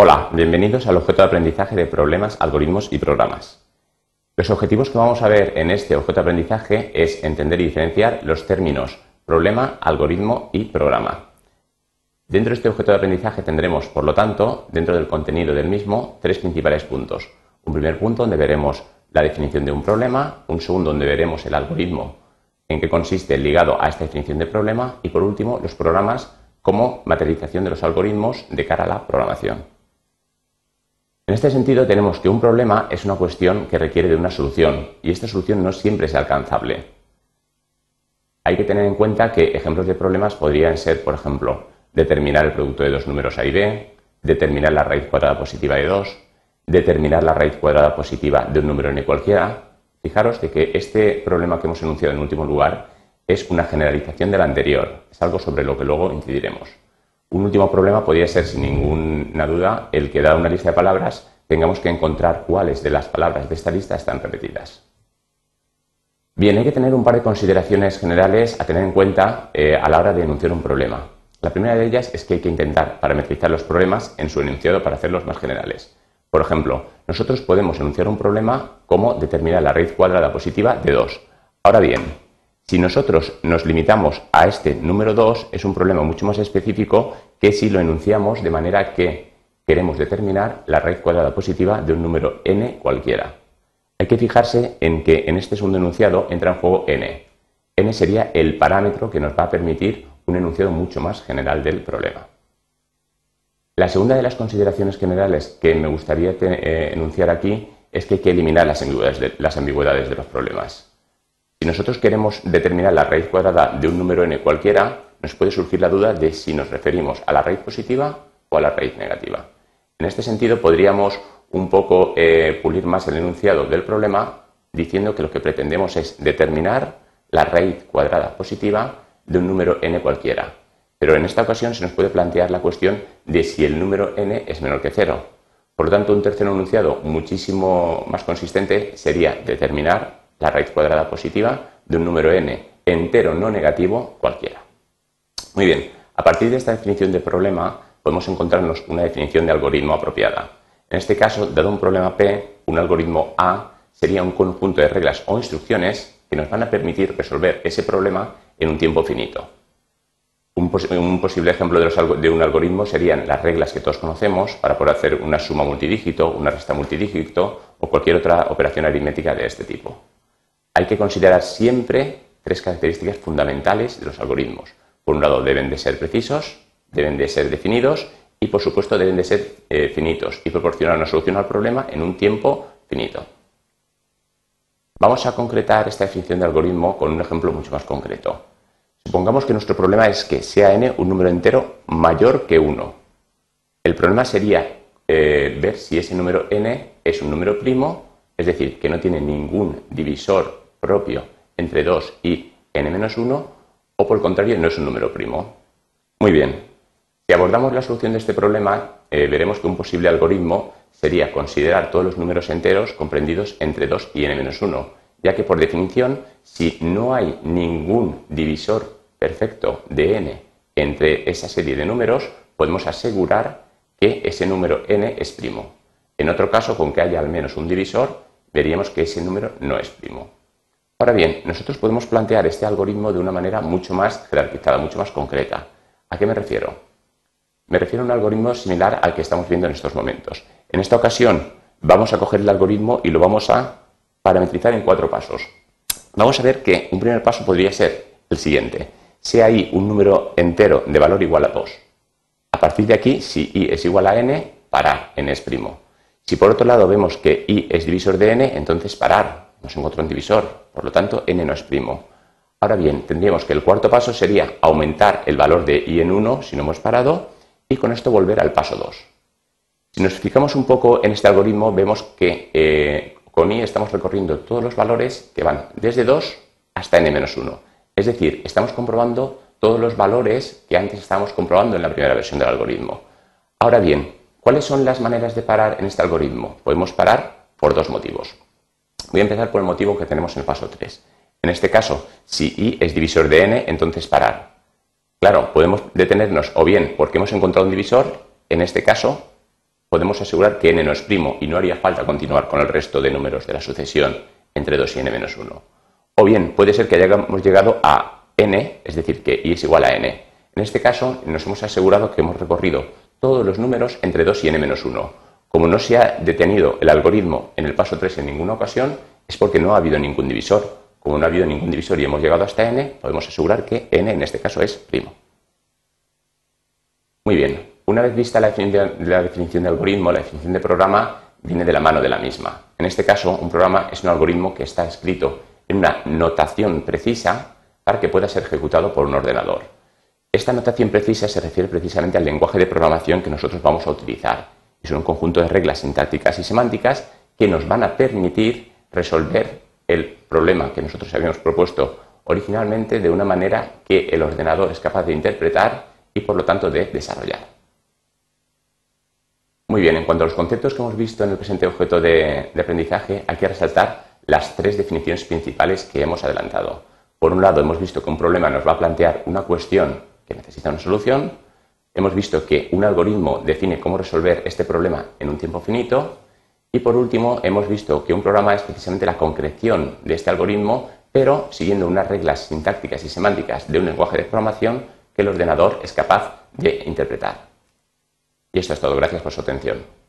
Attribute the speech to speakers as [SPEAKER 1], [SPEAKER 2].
[SPEAKER 1] Hola, bienvenidos al objeto de aprendizaje de problemas, algoritmos y programas. Los objetivos que vamos a ver en este objeto de aprendizaje es entender y diferenciar los términos problema, algoritmo y programa. Dentro de este objeto de aprendizaje tendremos, por lo tanto, dentro del contenido del mismo, tres principales puntos. Un primer punto donde veremos la definición de un problema, un segundo donde veremos el algoritmo en qué consiste ligado a esta definición de problema y, por último, los programas como materialización de los algoritmos de cara a la programación. En este sentido, tenemos que un problema es una cuestión que requiere de una solución y esta solución no siempre es alcanzable. Hay que tener en cuenta que ejemplos de problemas podrían ser, por ejemplo, determinar el producto de dos números A y B, determinar la raíz cuadrada positiva de 2, determinar la raíz cuadrada positiva de un número n cualquiera. Fijaros de que este problema que hemos enunciado en último lugar es una generalización del anterior, es algo sobre lo que luego incidiremos. Un último problema podría ser, sin ninguna duda, el que, dada una lista de palabras, tengamos que encontrar cuáles de las palabras de esta lista están repetidas. Bien, hay que tener un par de consideraciones generales a tener en cuenta a la hora de enunciar un problema. La primera de ellas es que hay que intentar parametrizar los problemas en su enunciado para hacerlos más generales. Por ejemplo, nosotros podemos enunciar un problema como determinar la raíz cuadrada positiva de 2. Ahora bien, si nosotros nos limitamos a este número 2, es un problema mucho más específico que si lo enunciamos de manera que queremos determinar la raíz cuadrada positiva de un número n cualquiera. Hay que fijarse en que en este segundo enunciado entra en juego n. N sería el parámetro que nos va a permitir un enunciado mucho más general del problema. La segunda de las consideraciones generales que me gustaría enunciar aquí es que hay que eliminar las ambigüedades de los problemas. Si nosotros queremos determinar la raíz cuadrada de un número n cualquiera, nos puede surgir la duda de si nos referimos a la raíz positiva o a la raíz negativa. En este sentido, podríamos un poco pulir más el enunciado del problema diciendo que lo que pretendemos es determinar la raíz cuadrada positiva de un número n cualquiera. Pero en esta ocasión se nos puede plantear la cuestión de si el número n es menor que 0. Por lo tanto, un tercer enunciado muchísimo más consistente sería determinar la raíz cuadrada positiva de un número n entero no negativo cualquiera. Muy bien, a partir de esta definición de problema podemos encontrarnos una definición de algoritmo apropiada. En este caso, dado un problema P, un algoritmo A sería un conjunto de reglas o instrucciones que nos van a permitir resolver ese problema en un tiempo finito. Un posible ejemplo de un algoritmo serían las reglas que todos conocemos para poder hacer una suma multidígito, una resta multidígito o cualquier otra operación aritmética de este tipo. Hay que considerar siempre tres características fundamentales de los algoritmos. Por un lado, deben de ser precisos, deben de ser definidos y, por supuesto, deben de ser finitos y proporcionar una solución al problema en un tiempo finito. Vamos a concretar esta definición de algoritmo con un ejemplo mucho más concreto. Supongamos que nuestro problema es que sea n un número entero mayor que 1. El problema sería ver si ese número n es un número primo, es decir, que no tiene ningún divisor propio entre 2 y n-1, o por el contrario no es un número primo. Muy bien, si abordamos la solución de este problema, veremos que un posible algoritmo sería considerar todos los números enteros comprendidos entre 2 y n-1, ya que por definición, si no hay ningún divisor perfecto de n entre esa serie de números, podemos asegurar que ese número n es primo. En otro caso, con que haya al menos un divisor, veríamos que ese número no es primo. Ahora bien, nosotros podemos plantear este algoritmo de una manera mucho más jerarquizada, mucho más concreta. ¿A qué me refiero? Me refiero a un algoritmo similar al que estamos viendo en estos momentos. En esta ocasión vamos a coger el algoritmo y lo vamos a parametrizar en 4 pasos. Vamos a ver que un primer paso podría ser el siguiente. Sea i un número entero de valor igual a 2. A partir de aquí, si i es igual a n, parar, n es primo. Si por otro lado vemos que i es divisor de n, entonces parar, nos encontró un divisor, por lo tanto n no es primo. Ahora bien, tendríamos que el cuarto paso sería aumentar el valor de i en 1 si no hemos parado y con esto volver al paso 2. Si nos fijamos un poco en este algoritmo, vemos que con i estamos recorriendo todos los valores que van desde 2 hasta n-1. Es decir, estamos comprobando todos los valores que antes estábamos comprobando en la primera versión del algoritmo. Ahora bien, ¿cuáles son las maneras de parar en este algoritmo? Podemos parar por dos motivos. Voy a empezar por el motivo que tenemos en el paso 3. En este caso, si i es divisor de n, entonces parar. Claro, podemos detenernos o bien porque hemos encontrado un divisor, en este caso podemos asegurar que n no es primo y no haría falta continuar con el resto de números de la sucesión entre 2 y n-1. O bien, puede ser que hayamos llegado a n, es decir, que y es igual a n. En este caso, nos hemos asegurado que hemos recorrido todos los números entre 2 y n-1. Como no se ha detenido el algoritmo en el paso 3 en ninguna ocasión, es porque no ha habido ningún divisor. Como no ha habido ningún divisor y hemos llegado hasta n, podemos asegurar que n en este caso es primo. Muy bien, una vez vista la definición de algoritmo, la definición de programa viene de la mano de la misma. En este caso, un programa es un algoritmo que está escrito en una notación precisa para que pueda ser ejecutado por un ordenador. Esta notación precisa se refiere precisamente al lenguaje de programación que nosotros vamos a utilizar. Es un conjunto de reglas sintácticas y semánticas que nos van a permitir resolver el problema que nosotros habíamos propuesto originalmente de una manera que el ordenador es capaz de interpretar y por lo tanto de desarrollar. Muy bien, en cuanto a los conceptos que hemos visto en el presente objeto de aprendizaje, hay que resaltar las tres definiciones principales que hemos adelantado. Por un lado, hemos visto que un problema nos va a plantear una cuestión que necesita una solución. Hemos visto que un algoritmo define cómo resolver este problema en un tiempo finito. Y por último, hemos visto que un programa es precisamente la concreción de este algoritmo, pero siguiendo unas reglas sintácticas y semánticas de un lenguaje de programación que el ordenador es capaz de interpretar. Y esto es todo. Gracias por su atención.